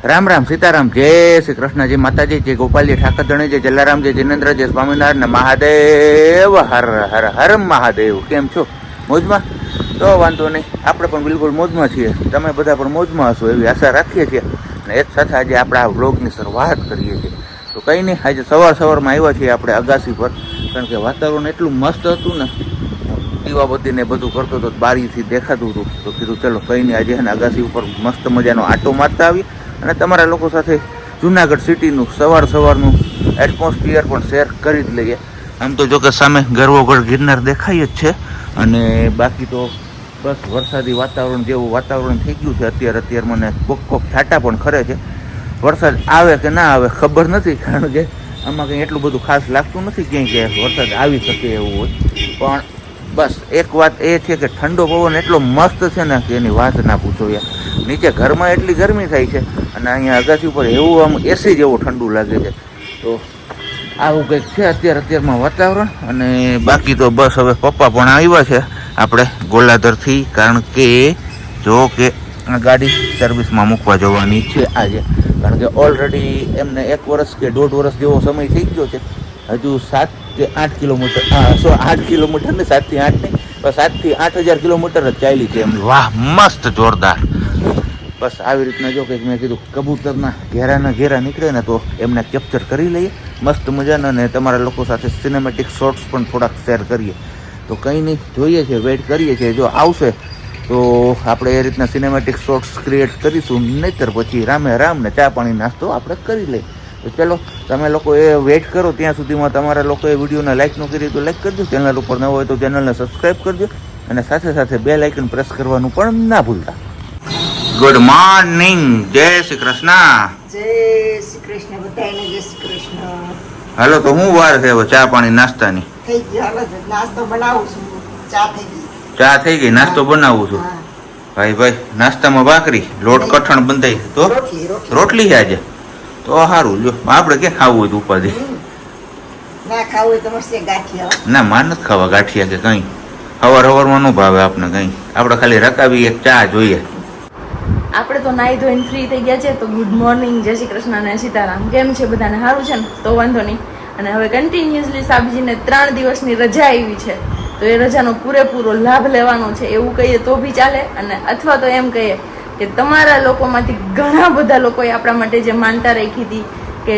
રામ રામ સીતારામ, જય શ્રી કૃષ્ણ, જય માતાજી, જય ગોપાલજી, ઠાકર ધણી, જય જલારામ, જય જિનેન્દ્ર, જય સ્વામિનારાયણ, મહાદેવ, હર હર હર મહાદેવ. કેમ છો? મોજમાં? તો વાંધો નહીં, આપણે પણ બિલકુલ મોજમાં છીએ. તમે બધા પણ મોજમાં હશો એવી આશા રાખીએ છીએ. અને એક સાથે આજે આપણે આ વ્લોગની શરૂઆત કરીએ છીએ. તો કંઈ નહીં, આજે સવારમાં આવ્યા છીએ આપણે અગાસી પર, કારણ કે વાતાવરણ એટલું મસ્ત હતું ને, દીવાબત્તીને બધું કરતો હતો, બારીથી દેખાતું હતું. તો કીધું ચલો કંઈ નહીં, આજે એને અગાસી ઉપર મસ્ત મજાનો આટો મારતા આવી અને તમારા લોકો સાથે જુનાગઢ સિટીનું સવારનું એટમોસ્ફિયર પણ શેર કરી જ લઈએ. આમ તો જો કે સામે ગરવોગઢ ગિરનાર દેખાય જ છે, અને બાકી તો બસ વરસાદી વાતાવરણ જેવું વાતાવરણ થઈ ગયું છે અત્યારે મને કોક છાંટા પણ ખરે છે. વરસાદ આવે કે ના આવે ખબર નથી, કારણ કે આમાં કંઈ એટલું બધું ખાસ લાગતું નથી ક્યાંય કે વરસાદ આવી શકે એવું હોય. પણ બસ એક વાત એ છે કે ઠંડો પવન એટલો મસ્ત છે ને કે એની વાત ના પૂછો યાર. નીચે ઘરમાં એટલી ગરમી થાય છે અને અહીંયા અગાસી ઉપર એવું આમ એસી જેવું ઠંડુ લાગે છે. તો આવું કંઈક છે અત્યારમાં વાતાવરણ. અને બાકી તો બસ હવે પપ્પા પણ આવ્યા છે આપણે ગોલાધરથી, કારણ કે જો કે ગાડી સર્વિસમાં મૂકવા જવાની છે આજે, કારણ કે ઓલરેડી એમને 1 વર્ષ કે 1.5 વર્ષ જેવો સમય થઈ ગયો છે. હજુ 7 કે 8 કિલોમીટર 8 કિલોમીટર ને 7 થી 8 નહીં, 7 થી 8,000 કિલોમીટર જ ચાલી છે એમની. વાહ, મસ્ત જોરદાર. બસ આવી રીતના જો કંઈક મેં કીધું કબૂતરના ઘેરા નીકળે ને તો એમને કેપ્ચર કરી લઈએ મસ્ત મજાના, અને તમારા લોકો સાથે સિનેમેટિક શોર્ટ્સ પણ થોડાક શેર કરીએ. તો કંઈ નહીં, જોઈએ છે, વેઇટ કરીએ છીએ. જો આવશે તો આપણે એ રીતના સિનેમેટિક શોર્ટ્સ ક્રિએટ કરીશું, નહીંતર પછી રામે રામ ને ચા પાણી નાસ્તો આપણે કરી લઈએ. તો ચલો તમે લોકો એ વેઇટ કરો, ત્યાં સુધીમાં તમારા લોકોએ વિડીયોને લાઇક ન કરી તો લાઇક કરજો, ચેનલ ઉપર ન હોય તો ચેનલને સબસ્ક્રાઈબ કરજો, અને સાથે બેલ આઇકન પ્રેસ કરવાનું પણ ના ભૂલતા. ગુડ મોર્નિંગ, જય શ્રી કૃષ્ણ. જય શ્રી કૃષ્ણ, બધાને જય શ્રી કૃષ્ણ. હાલો, તો હું વાર છે હવે ચા પાણી નાસ્તાની? થઈ ગયો, હાલો નાસ્તો બનાવું છું. ચા થઈ ગઈ. ચા થઈ ગઈ, નાસ્તો બનાવું છું. ભાઈ નાસ્તામાં ભાખરી, લોટ કઠણ બંધાઈ તો રોટલી છે આજે. તો સારું, જો આપણે ક્યાં ખાવું હોય તો ઉપાધિ ના ખાવું હોય તો મળશે ગાંઠિયા. ના, માન નથી ખાવા ગાંઠિયા કે કંઈ. હવારમાં ન ભાવે આપણે કંઈ, આપણે ખાલી રકાવી એક ચા જોઈએ. આપણે તો નાહી ધોઈને ફ્રી થઈ ગયા છે. તો ગુડ મોર્નિંગ, જય શ્રી કૃષ્ણ અને સીતારામ. કેમ છે બધાને? સારું છે ને? તો વાંધો નહીં. અને હવે કન્ટિન્યુઅસલી સાબજીને 3 દિવસની રજા આવી છે, તો એ રજાનો પૂરેપૂરો લાભ લેવાનો છે એવું કહીએ તો બી ચાલે. અને અથવા તો એમ કહીએ કે તમારા લોકોમાંથી ઘણા બધા લોકોએ આપણા માટે જે માનતા રાખી હતી કે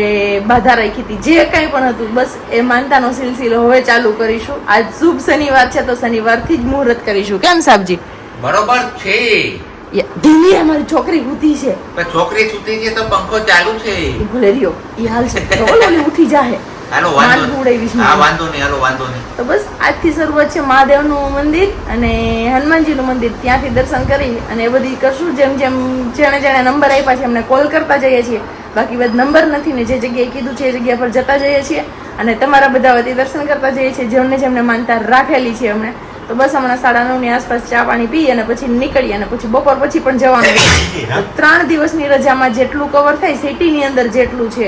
બાધા રાખી હતી, જે કંઈ પણ હતું, બસ એ માનતાનો સિલસિલો હવે ચાલુ કરીશું. આજ શુભ શનિવાર છે તો શનિવારથી જ મુહૂર્ત કરીશું. કેમ સાબજી? બરોબર છે. ધીમી અમારી છોકરી ઉઠી છે. છોકરી સુતી છે તો પંખો ચાલુ છે. ભૂલે રહ્યો ઈ હાલ છે તો ઓલી ઉઠી જાહે. હાલો વાંધો નહીં. તો બસ આજથી શરૂઆત છે મહાદેવનું મંદિર અને હનુમાનજીનું મંદિર, ત્યાંથી દર્શન કરી અને એ બધી કરશું. જેમ જેણે નંબર આપ્યા છે એમને કોલ કરતા જઈએ છીએ. બાકી બધા નંબર નથી ને જે જગ્યાએ કીધું છે એ જગ્યા પર જતા જઈએ છીએ અને તમારા બધા વતી દર્શન કરતા જઈએ છીએ જેમને માનતા રાખેલી છે એમને. તો બસ હમણાં 9:30 ની આસપાસ ચા પાણી પી અને પછી નીકળીએ, અને પછી બપોર પછી પણ જવાનું છે. 3 દિવસની રજામાં જેટલું કવર થાય સિટીની અંદર જેટલું છે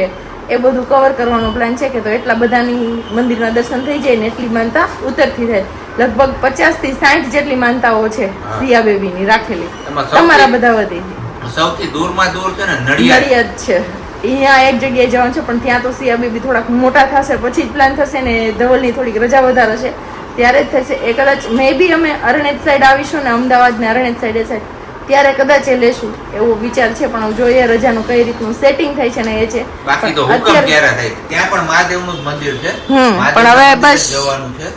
એ બધું કવર કરવાનો પ્લાન છે, કે તો એટલા બધાની મંદિરના દર્શન થઈ જાય ને એટલી માનતા ઉતરતી થાય. લગભગ 50 થી 60 જેટલી માનતાઓ છે સિયા બેબીની રાખેલી તમારા બધા વતી. સૌથી દૂરમાં દૂર છે ને નડિયાદ છે. અહીંયા એક જગ્યાએ જવાનું છે, પણ ત્યાં તો સિયા બેબી થોડાક મોટા થશે પછી જ પ્લાન થશે ને ધવલની થોડીક રજા વધારે છે ત્યારે જ થશે. એ કદાચ મે બી અમે અરણેજ સાઈડ આવીશું ને અમદાવાદ ને અરણેજ સાઈડ સાઈડ ત્યારે કદાચ એ લેશું એવો વિચાર છે. પણ જોઈએ રજાનું કઈ રીતનું સેટિંગ થાય છે ને એ છે. બાકી તો હુકમ ક્યારે થાય? ત્યાં પણ મહાદેવનું જ મંદિર છે. પણ હવે બસ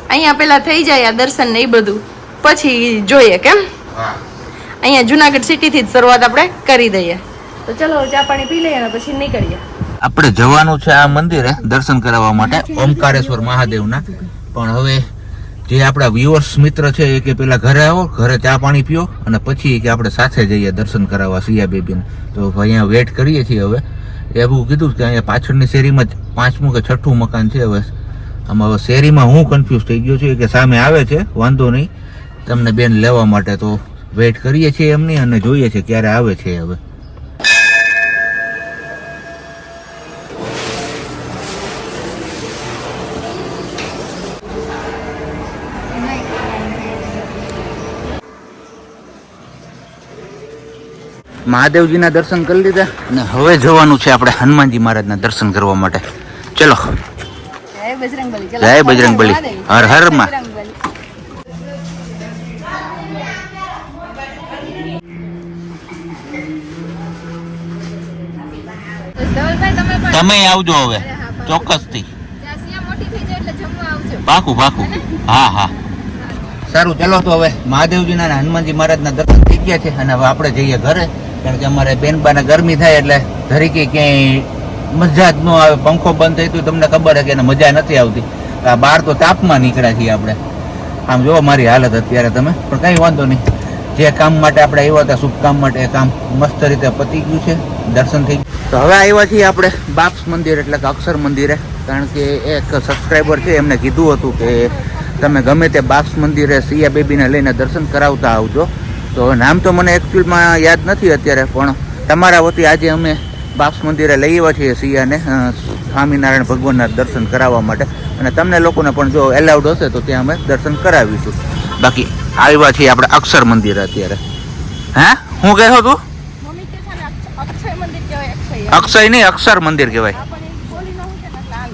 અહીંયા પેલા થઈ જાય આ દર્શન ને એ બધું, પછી જોઈએ. કેમ અહીંયા જુનાગઢ સિટી થી જ શરૂઆત આપણે કરી દઈએ. તો ચલો ચા પાણી પી લઈએ અને પછી નીકળીએ. આપણે જવાનું છે આ મંદિરે દર્શન કરાવવા માટે, ઓમકારેશ્વર મહાદેવના. પણ હવે જે આપણા વ્યુઅર્સ મિત્ર છે એ કે પેલા ઘરે આવો, ઘરે ચા પાણી પીઓ અને પછી કે આપણે સાથે જઈએ દર્શન કરાવવા સિયા બેબીને. તો અહીંયા વેઇટ કરીએ છીએ. હવે એવું કીધું કે અહીંયા પાછળની શેરીમાં 5મું કે 6ઠું મકાન છે. હવે આમાં હવે શેરીમાં હું કન્ફ્યુઝ થઈ ગયો છું કે સામે આવે છે, વાંધો નહીં, તમને બેન લેવા માટે. તો વેઇટ કરીએ છીએ એમની અને જોઈએ છે ક્યારે આવે છે. હવે મહાદેવજીના દર્શન કરી લીધા અને હવે જવાનું છે આપણે હનુમાનજી મહારાજના દર્શન કરવા માટે. ચલો, જય બજરંગબલી. જય બજરંગબલી. હર હર માં. તમે આવજો હવે ચોક્કસથી. પાકું પાકું. હા હા સારું. ચલો તો હવે મહાદેવજીના અને હનુમાનજી મહારાજના દર્શન થઈ ગયા છે અને હવે આપણે જઈએ ઘરે, કારણ કે અમારે બેનબાને ગરમી થાય એટલે ધરીકી ક્યાંય મજા જ ન આવે. પંખો બંધ થઈ તો તમને ખબર છે કે એને મજા નથી આવતી. આ બહાર તો તાપમાં નીકળ્યા છીએ આપણે. આમ જોવો મારી હાલત અત્યારે તમે, પણ કંઈ વાંધો નહીં. જે કામ માટે આપણે આવ્યા હતા શુભ કામ માટે, એ કામ મસ્ત રીતે પતી ગયું છે, દર્શન થઈ ગયું. તો હવે આવ્યા છીએ આપણે બાપ્સ મંદિર એટલે કે અક્ષર મંદિરે, કારણ કે એક સબસ્ક્રાઈબર છે એમને કીધું હતું કે તમે ગમે તે બાપ્સ મંદિરે સિયા બેબીને લઈને દર્શન કરાવતા આવજો. તો નામ તો મને એકચ્યુઅલમાં યાદ નથી અત્યારે, પણ તમારા વતી આજે અમે બાપ્સ મંદિરે લઈ આવ્યા છીએ સિયાને સ્વામિનારાયણ ભગવાનના દર્શન કરાવવા માટે, અને તમને લોકોને પણ જો એલાઉડ હશે તો ત્યાં અમે દર્શન કરાવીશું. બાકી આવ્યા છીએ આપણે અક્ષર મંદિર અત્યારે. હે હું કહેતો તું? અક્ષય નહીં, અક્ષર મંદિર કહેવાય.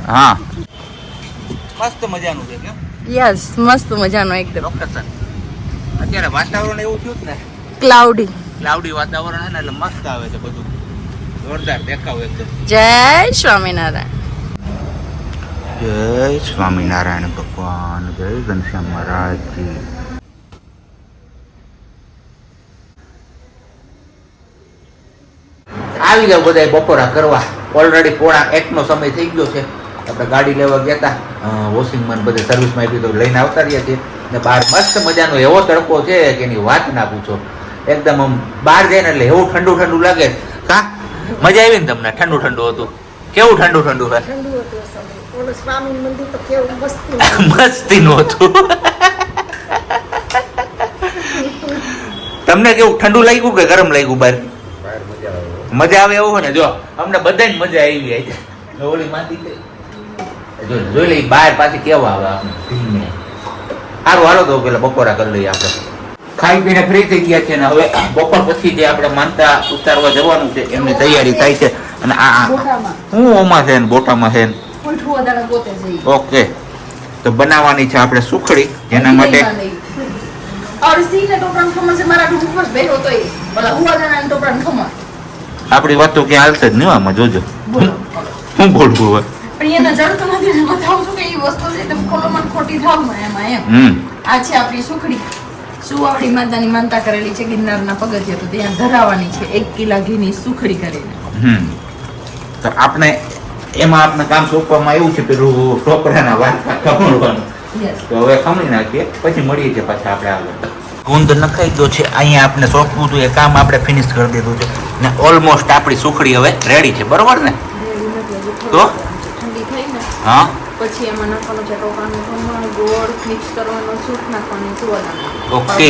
હા મસ્ત મજાનું છે કેમ? યસ, મસ્ત મજાનો એકદમ. લોકેશન અત્યારે વાતાવરણ એવું થયું ને, ક્લાઉડી વાતાવરણ છે ને, એટલે મસ્ત આવે છે બધું, જોરદાર દેખાવ એકદમ. જય સ્વામિનારાયણ. જય સ્વામિનારાયણ ભગવાન, જય ઘનશ્યામ મહારાજજી. આવી જાવ બધા બપોરા કરવા. ઓલરેડી 1:30 સમય થઈ ગયો છે. આપણે ગાડી લેવા ગયા હતા વોશિંગમાં, બધે સર્વિસમાં આપી તો લઈને આવતા રહ્યા છીએ. ને બહાર મસ્ત મજાનો એવો તડકો છે કે એની વાત ના પૂછો. એકદમ આમ બહાર જાય ને એટલે એવું ઠંડુ ઠંડુ લાગે. કા મજા આવી ને તમને? ઠંડુ ઠંડુ હતું. કેવું ઠંડુ ઠંડુ છે? સ્વામી મંદિર તો કેવું મસ્તી નું હતું. તમને કેવું ઠંડુ લાગ્યું કે ગરમ લાગ્યું? બહાર મજા આવે એવું ને? જો અમને બધાને મજા આવી જાય. ઓલી માંથી જોઈ લઈ બહાર પાછી કેવા આવે આપણે ધીમે. સારું હાલો તો પેલા બપોરા કરી લઈએ આપણે. ખાઈ પીને ફ્રી થઈ ગયા છે ને હવે બપોર પછી જે આપણે માનતા ઉતારવા જવાનું છે એમની તૈયારી થાય છે. અને આ હું ઓમાં છે ને બોટામાં છે ને. ઓકે, તો બનાવવાની છે આપણે સુખડી, જેના માટે આપણી વાત તો ક્યાં હાલશે જ નહીં આમાં. જોજો હું બોલવું હવે. આ છે આપણી સુખડી. સુવાવડી માતાની માનતા કરેલી છે ગિરનારના પગથિયે, તો ત્યાં ધરાવવાની છે 1 કિલા ઘીની સુખડી કરીને. તો આપણે એમાં આપણે કામ સોંપવામાં આવ્યું છે પેલું ટોપરાના વાટકા ખમણવાનું. તો હવે ખમણી નાખીએ, પછી મળીએ છીએ પાછા આપણે આગળ. ગુંદ નખાઈ ગયો છે. અહીંયા આપણે સોંપવું હતું એ કામ આપણે ફિનિશ કરી દીધું છે ને ઓલમોસ્ટ આપણી સુખડી હવે રેડી છે. બરોબર ને? તો ઠંડી થઈ ને હા, પછી એમાં નાખવાનું છે ટોકાનું ખમણ, ગોળ મિક્સ કરવાનો, સૂટ નાખવાની, સુવાદાના. ઓકે.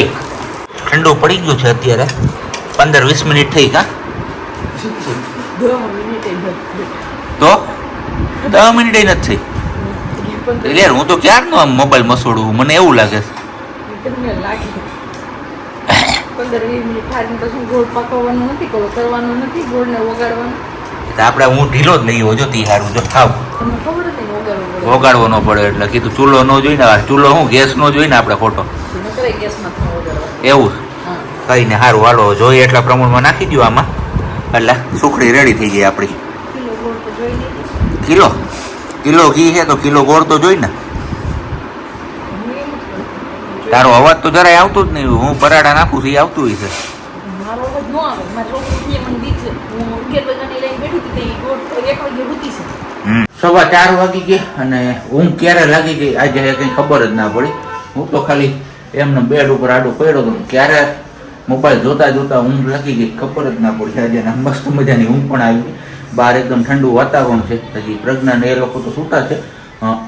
ઠંડુ પડી ગયું છે અત્યારે. 15-20 મિનિટ થઈ કા? તો 10 મિનિટ નથી થઈ. યાર હું તો ક્યારનો આમ મોબાઈલ મસોડું, મને એવું લાગે છે. 15-20 મિનિટ થારીને પછી ગોળ પકવવાનું નથી, કરવાનું નથી, ગોળને ઓગાળવાનું. આપણે હું ઢીલો જ લઈ જો તી સારું. જો ખાવ તમને ખબર હતી ને ઓગાળવું ઓગાળવો ન પડે એટલે કીધું ચૂલો ન જોઈને. ચૂલો હું ગેસ નો જોઈને આપણે ખોટો ગેસમાં ઓગાળવાનું એવું કઈ ને. સારું હાલો, જોઈએ એટલા પ્રમાણમાં નાખી દો આમાં, એટલે સુખડી રેડી થઈ જાય આપણી. કિલો ગોળ તો જોઈ નહીં. કિલો ઘી છે તો કિલો ગોળ તો જોઈ ને. તારો અવાજ તો જરાય આવતું જ નહીં. હું પરાઠા નાખું છું એ આવતું હોય છે. મારો અવાજ ન આવે. મારી છોકરી મને બીક છે. હું 11 વાગ્યાની લઈને બેઠી હતી, તે ગોળ 1 વાગે હતી છે. 4:15 વાગી ગયા અને ઊંઘ ક્યારે લાગી ગઈ આજે કઈ ખબર જ ના પડી. હું તો ખાલી એમને બેડ ઉપર આડું પડ્યો હતો, ક્યારે મોબાઈલ જોતા જોતા ઊંઘ લાગી ગઈ ખબર જ ના પડી. આજે મસ્ત મજાની ઊંઘ પણ આવી. બહાર એકદમ ઠંડુ વાતાવરણ છે. હજી પ્રજ્ઞા ને એ લોકો તો સૂતા છે.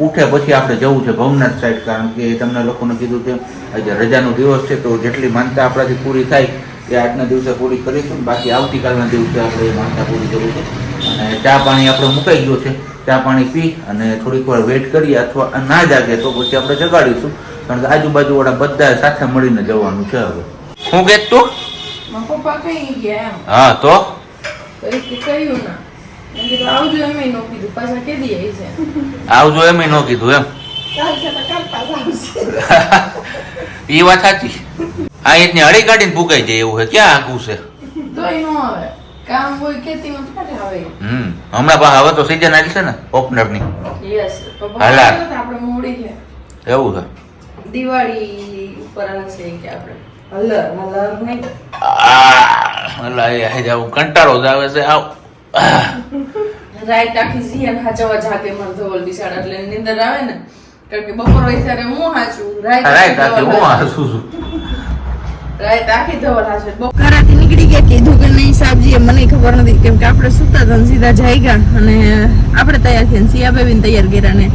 ઉઠે પછી આપણે જવું છે ભવનાથ સાઈડ, કારણ કે તમને લોકોને કીધું તેમ આજે રજાનો દિવસ છે, તો જેટલી માનતા આપણાથી પૂરી થાય એ આજના દિવસે પૂરી કરીશું. બાકી આવતીકાલના દિવસે આપણે એ માનતા પૂરી કરવી છે. અને ચા પાણી આપણો મુકાઈ ગયો છે. ચા પાણી પી અને થોડીક વાર વેઇટ કરીએ, અથવા ના જાગે તો પછી આપણે જગાડીશું, કારણ કે આજુબાજુ વાળા બધા સાથે મળીને જવાનું છે. હવે હું કે તું પપ્પા કઈ ગયા એમ હા તો તો એ કે કહ્યું ના એમ કીધું આવજો એમ નો કીધું પાછા કેદી આવી છે આવજો એમ ન કીધું એમ કાલ છે તો કાલ પાછા આવશે. એ વાત સાચી. આ એટલી હળી કાઢીને ફૂંકાઈ જાય એવું છે ક્યાં આખું છે. તોય નો આવે કામ હોય ખેતીમાં તો ક્યારે આવે હમણાં પાછા હવે તો સીઝન આવી છે ને ઓપનરની. યસ હાલા. આપણે મોડી છે એવું છે. દિવાળી ઉપર આવશે કે આપણે હલર નહીં અલા એ જાવ કંટાળો જ આવે છે આવ. રાઈટ આખી જીયન હાચવા જાગે મન ધોલ બિસાડ એટલે નીંદર આવે ને કારણ કે બપોર વૈસારે હું હાચું રાઈટ આખી હું હાસું છું. રાઈટ આખી ધોલ હાચે ઘરેથી નીકળી ગયા કીધું કે નહીં સાહેબજી મને ખબર નથી કેમ કે આપણે સુતા હતા સીધા જઈ ગયા અને આપણે તૈયાર થઈને સિયા બેબીને તૈયાર કર્યા ને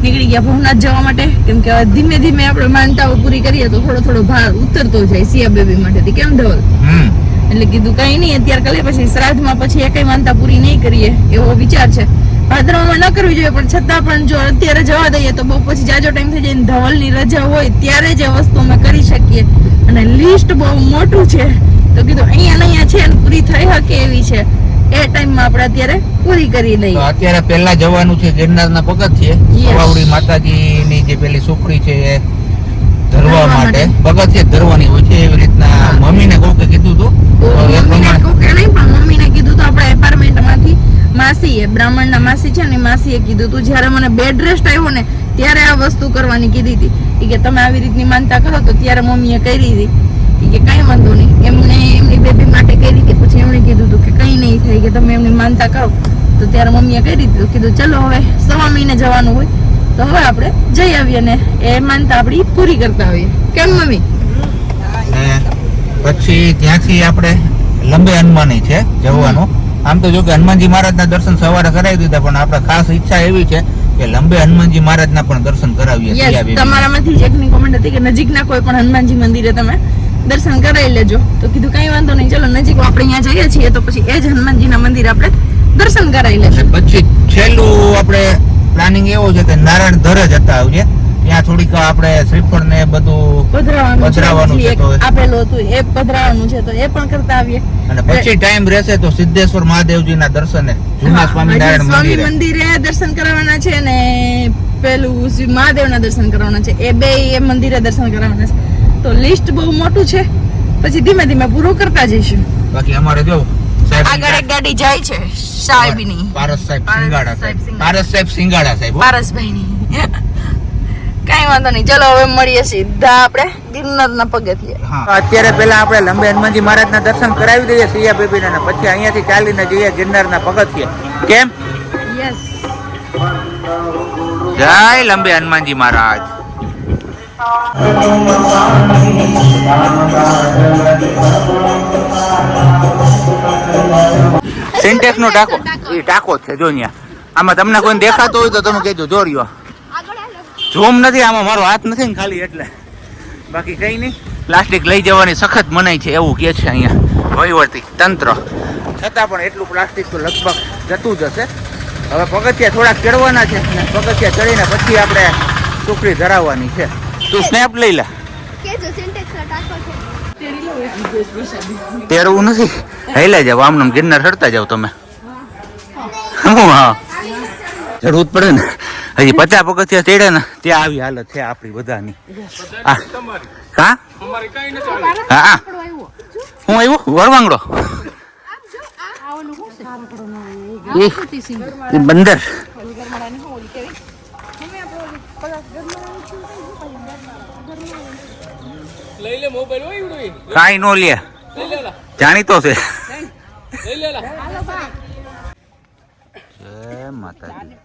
નીકળી ગયા ભવનાથ જવા માટે કેમ કે ધીમે ધીમે આપણે માનતાઓ પૂરી કરીએ તો થોડો થોડો ભાર ઉતરતો જાય સિયા બેબી માટેથી કેમ ધવલ એટલે કીધું કઈ નહીં અત્યારે કલે પછી શ્રાદ્ધમાં પછી એકઈ માનતા પૂરી નહીં કરીએ એવો વિચાર છે. ભાદરવામાં ન કરવી જોઈએ પણ છતાં પણ જો અત્યારે જવા દઈએ તો બહુ પછી જાજો ટાઈમ થઈ જાય ધવલની રજા હોય ત્યારે જ એ વસ્તુ અમે કરી શકીએ અને લિસ્ટ બહુ મોટું છે તો કીધું અહીંયા ને અહીંયા છે અને પૂરી થઈ શકે એવી છે એ ટાઈમમાં આપણે અત્યારે પૂરી કરી લઈએ. અત્યારે પહેલા જવાનું છે ગિરનારના પગથિયે સવાવડી માતાજીની જે પેલી સુખડી છે એ ધરવા માટે પગથિયે ધરવાની હોય છે એવી રીતના મમ્મીને કોકે કીધું હતું. મમ્મીને કીધું તો આપણા એપાર્ટમેન્ટમાંથી માસીએ બ્રાહ્મણના માસી છે ને માસીએ કીધું તું જ્યારે મને બેડ રેસ્ટ આવ્યો ને ત્યારે આ વસ્તુ કરવાની કીધી હતી કે તમે આવી રીતની માનતા કરો તો ત્યારે મમ્મીએ કરી હતી કે કઈ વાંધો નહીં એમને એમની બેબી માટે કરી હતી પછી એમણે કીધું હતું કે કઈ નહીં થાય કે તમે એમની માનતા કરો તો ત્યારે મમ્મીએ કરી દીધું કીધું ચલો હવે 1.5 મહિને જવાનું હોય તો હવે આપણે જઈ આવીએ ને એ માનતા આપણી પૂરી કરતા આવીએ કેમ મમ્મી. પછી ત્યાંથી આપણે લંબે હનુમાની છે જવાનું. આમ તો જો કે હનુમાનજી મહારાજના દર્શન સવારે કરાવી દીધા પણ આપણે ખાસ ઈચ્છા એવી છે કે લંબે હનુમાનજી મહારાજના પણ દર્શન કરાવીએ. તમારામાંથી જ એકની કોમેન્ટ હતી કે નજીકના કોઈ પણ હનુમાનજી મંદિરે તમે દર્શન કરાવી લેજો તો કીધું કઈ વાંધો નહીં ચલો નજીક આપણે અહીંયા જઈએ છીએ તો પછી એ જ હનુમાનજીના મંદિર આપણે દર્શન કરાવી લેશું. પછી છેલ્લું આપણે પ્લાનિંગ એવો છે કે નારાયણ ધરે જતા આવીએ ત્યાં થોડીક આપણે શ્રીફળ ને બધું પધરાવવાનું છે તો આપેલું હતું એ પધરાવવાનું છે તો એ પણ કરતા આવીએ અને પછી ટાઈમ રહેશે તો સિદ્ધેશ્વર મહાદેવજીના દર્શને જૂના સ્વામિનારાયણ મંદિરે દર્શન કરવાના છે ને પેલું મહાદેવના દર્શન કરવાના છે એ બે એ મંદિરે દર્શન કરવાના છે તો લિસ્ટ બહુ મોટું છે પછી ધીમે ધીમે પૂરું કરતા જઈશું. બાકી અમારે જો આગળ એક ગાડી જાય છે સાહેબની પારસ સાહેબ સિંગાડા સાહેબ પારસભાઈની કઈ વાંધો નહીં ચલો હવે મળીએ સીધા આપણે ગિરનારના પગથિયે. અત્યારે પેલા આપણે લંબે હનુમાનજી મહારાજના દર્શન કરાવી દઈએ સિયા બેબીના પછી અહીંયાથી ચાલીને જઈએ ગિરનારના પગથિયે કેમ. યસ જય લંબે હનુમાનજી મહારાજ. સિન્ટેક્સ નો ટાંકો એ ટાંકો છે જો અહીંયા આમાં તમને કોઈ દેખાતો હોય તો તમે કહેજો જોર્યો ઝૂમ નથી આમાં મારો હાથ નથી ને ખાલી એટલે બાકી કઈ નહીં. પ્લાસ્ટિક લઈ જવાની સખત મનાઈ છે એવું કે છે અહીંયા વહીવટી તંત્ર છતાં પણ એટલું પ્લાસ્ટિક તો લગભગ જતું જ હશે. હવે પગથિયા થોડાક ચડવાના છે અને પગથિયા ચડીને પછી આપણે સુખડી ધરાવવાની છે. તું સ્નેપ લઈ લે. તેરવું નથી હેલા જાવ આમ ગિરનાર ચડતા જાવ તમે. હા ચડવું જ પડે ને હજી 50 પગથિયા ચડ્યા ને ત્યાં આવી હાલત છે આપણી બધાની. હા હા હું આવ્યું વરવાંગડો બંદર કાઈ નો લે જાણીતો છે. જય માતાજી.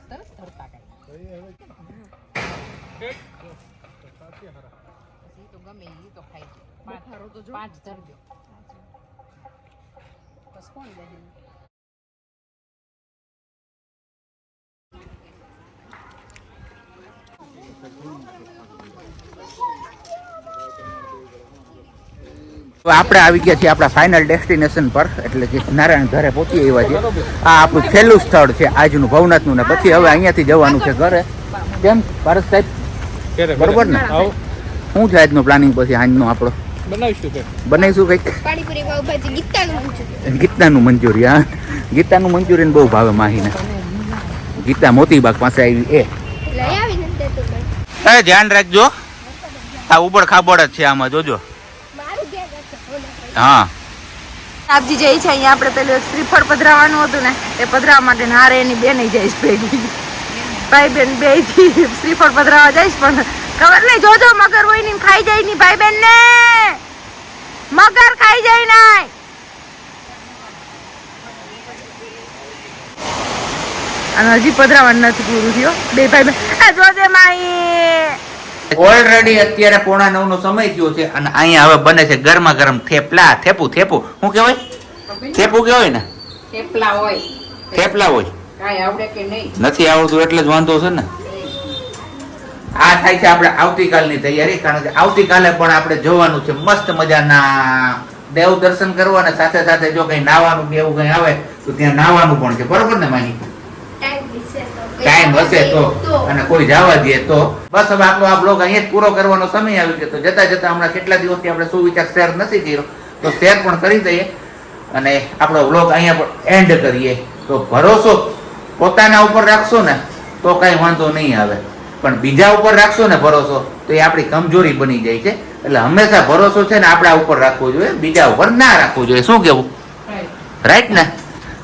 આપણે આવી ગયા છીએ આપણા ફાઇનલ ડેસ્ટિનેશન પર એટલે કે નારાયણ ઘરે પહોંચી આવ્યા છીએ. આ આપણું છેલ્લું સ્થળ છે આજનું ભવનાથનું ને પછી હવે અહીંયાથી જવાનું છે ઘરે. કેમ પારસ સાહેબ બરોબર ને શું છે આજનું પ્લાનિંગ પછી આજનો આપણો બનાવીશું કે બનાવીશું કંઈક પાણીપુરી પાવભાજી ગીતાનું પૂછ્યું ગીતાનું મંચુરિયન. ગીતાનું મંચુરિયન બહુ ભાવે માહીને. ગીતા મોતીબાગ પાસે આવી એ. લઈ આવીને દેતું પણ એ ધ્યાન રાખજો, આ ઉબડ ખાબડ જ છે આમાં, જોજો. મારું ધ્યાન રાખજો. હા આપજી જાય છે અહીંયા આપણે પેલું એક શ્રીફળ પધરાવાનું હતું ને એ પધરાવા માટે હારે એની બેન જાય છે ભેગી. ભાઈ બેન બે થી શ્રીફળ પધરાવા જાય છે પણ ખબર નહીં, જોજો મગર હોય ને ખાઈ જાય ની ભાઈ બેન ને, મગર ખાઈ જાય નાય. અને હજી પધરાવાનું નથી પૂરું થયો. બે ભાઈ બેન આ જોજે માઈ. ઓલરેડી અત્યારે 8:45 નો સમય થયો છે અને અહીંયા હવે બને છે ગરમા ગરમ થેપલા. થેપું શું કહેવાય? થેપું કહેવાય ને? થેપલા હોય થેપલા હોય. કાંઈ આવડે કે નહીં? નથી આવડતું એટલે જ વાંધો છે ને. આ થાય છે આપણે આવતીકાલની તૈયારી, કારણ કે આવતીકાલે પણ આપણે જવાનું છે મસ્ત મજાના દેવ દર્શન કરવા, અને સાથે સાથે જો કઈ નાવાનું કે એવું કઈ આવે તો ત્યાં નાવાનું પણ છે. બરોબર ને માની? ટાઈમ હશે તો અને કોઈ જવા દે તો. બસ હવે આપણો આ બ્લોગ અહીંયા જ પૂરો કરવાનો સમય આવ્યો છે. તો જતા જતા હમણાં કેટલા દિવસથી આપણે સુવિચાર શેર નથી કર્યો, તો શેર પણ કરી દઈએ અને આપણો બ્લોગ અહીંયા પણ એન્ડ કરીએ. તો ભરોસો પોતાના ઉપર રાખશો ને તો કઈ વાંધો નહીં આવે, પણ બીજા ઉપર રાખશો ને ભરોસો તો એ આપણી કમજોરી બની જાય છે. એટલે હંમેશા ભરોસો છે ને આપણા ઉપર રાખવો જોઈએ, બીજા ઉપર ના રાખવો જોઈએ. શું કેવું? રાઈટ ને?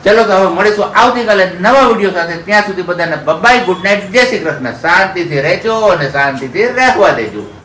ચલો તો હવે મળીશું આવતીકાલે નવા વિડીયો સાથે. ત્યાં સુધી બધાને બાય, ગુડ નાઇટ, જય શ્રી કૃષ્ણ. શાંતિથી રહેજો અને શાંતિથી રહેવા દેજો.